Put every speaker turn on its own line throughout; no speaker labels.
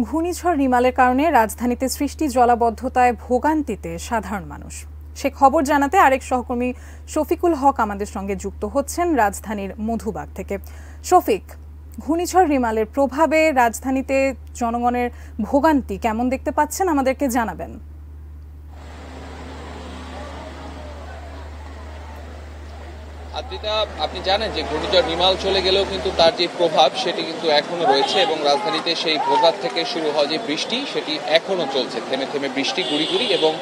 ঘূর্ণিঝড় রিমালের কারণে রাজধানীতে সৃষ্টি জলাবদ্ধতায় ভোগান্তিতে সাধারণ মানুষ। সে খবর জানাতে আরেক সহকর্মী শফিকুল হক আমাদের সঙ্গে যুক্ত হচ্ছেন রাজধানীর মধুবাগ থেকে। শফিক, ঘূর্ণিঝড় রিমালের প্রভাবে রাজধানীতে জনগণের ভোগান্তি কেমন দেখতে পাচ্ছেন আমাদেরকে জানাবেন।
আদ্রিতা, আপনি জানেন যে ঘূর্ণিঝড় রিমাল চলে গেলেও কিন্তু তার যে প্রভাব সেটি কিন্তু এখনো রয়েছে এবং রাজধানীতে সেই ভোররাত থেকে শুরু হওয়া যে বৃষ্টি সেটি এখনো চলছে, থেমে থেমে বৃষ্টি গুড়ি গুড়ি। এবং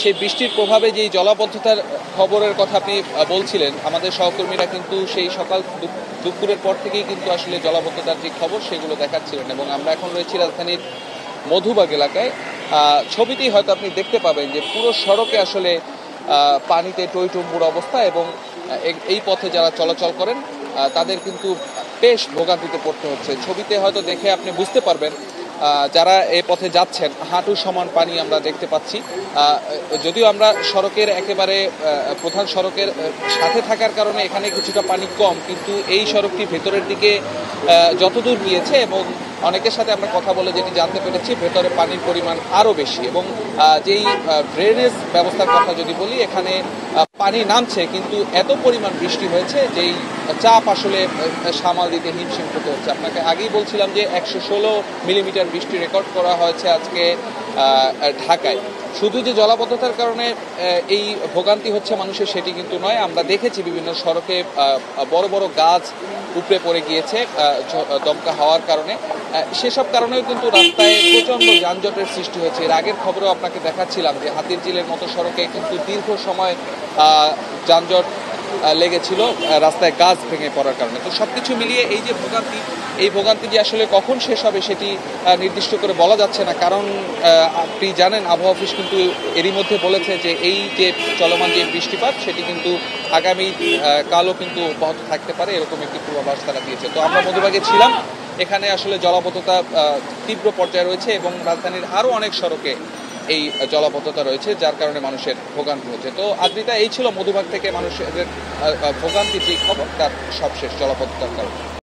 সেই বৃষ্টির প্রভাবে যেই জলাবদ্ধতার খবরের কথা আপনি বলছিলেন, আমাদের সহকর্মীরা কিন্তু সেই সকাল দুপুরের পর থেকেই কিন্তু আসলে জলাবদ্ধতার যে খবর সেগুলো দেখাচ্ছিলেন। এবং আমরা এখন রয়েছি রাজধানীর মধুবাগ এলাকায়। ছবিতেই হয়তো আপনি দেখতে পাবেন যে পুরো সড়কে আসলে পানিতে টইটুম্বুর অবস্থা এবং এই পথে যারা চলাচল করেন তাদের কিন্তু বেশ ভোগান্তিতে পড়তে হচ্ছে। ছবিতে হয়তো দেখে আপনি বুঝতে পারবেন যারা এই পথে যাচ্ছেন হাঁটু সমান পানি আমরা দেখতে পাচ্ছি। যদিও আমরা সড়কের একেবারে প্রধান সড়কের সাথে থাকার কারণে এখানে কিছুটা পানি কম, কিন্তু এই সড়কটি ভেতরের দিকে যতদূর গিয়েছে এবং অনেকের সাথে আমরা কথা বলে যেটি জানতে পেরেছি ভেতরে পানির পরিমাণ আরও বেশি। এবং যেই ড্রেনেজ ব্যবস্থার কথা যদি বলি, এখানে পানি নামছে কিন্তু এত পরিমাণ বৃষ্টি হয়েছে যেই চাপ আসলে সামাল দিতে হিমশিম হতে হচ্ছে। আপনাকে আগেই বলছিলাম যে 116 মিলিমিটার বৃষ্টি রেকর্ড করা হয়েছে আজকে ঢাকায়। শুধু যে জলাবদ্ধতার কারণে এই ভোগান্তি হচ্ছে মানুষের সেটি কিন্তু নয়, আমরা দেখেছি বিভিন্ন সড়কে বড় বড় গাছ উপড়ে পড়ে গিয়েছে দমকা হওয়ার কারণে। সেসব কারণেও কিন্তু রাস্তায় প্রচণ্ড যানজটের সৃষ্টি হয়েছে। এর আগের খবরেও আপনাকে দেখাচ্ছিলাম যে হাতিরঝিলের মতো সড়কে কিন্তু দীর্ঘ সময় যানজট লেগেছিল রাস্তায় গাছ ভেঙে পড়ার কারণে। তো সবকিছু মিলিয়ে এই যে ভোগান্তি, এই ভোগান্তি যে আসলে কখন শেষ হবে সেটি নির্দিষ্ট করে বলা যাচ্ছে না। কারণ আপনি জানেন আবহাওয়া অফিস কিন্তু এরই মধ্যে বলেছে যে এই যে চলমান যে বৃষ্টিপাত সেটি কিন্তু আগামী কালও কিন্তু অব্যাহত থাকতে পারে, এরকম একটি পূর্বাভাস তারা দিয়েছে। তো আমরা মধুবাগে ছিলাম, এখানে আসলে জলাবদ্ধতা তীব্র পর্যায়ে রয়েছে এবং রাজধানীর আরও অনেক সড়কে এই জলাবদ্ধতা রয়েছে, যার কারণে মানুষের ভোগান্তি হচ্ছে। তো আদ্রিতা, এই ছিল মধুবাগ থেকে মানুষের ভোগান্তির যে খবর তার সবশেষ জলাবদ্ধতার কারণে।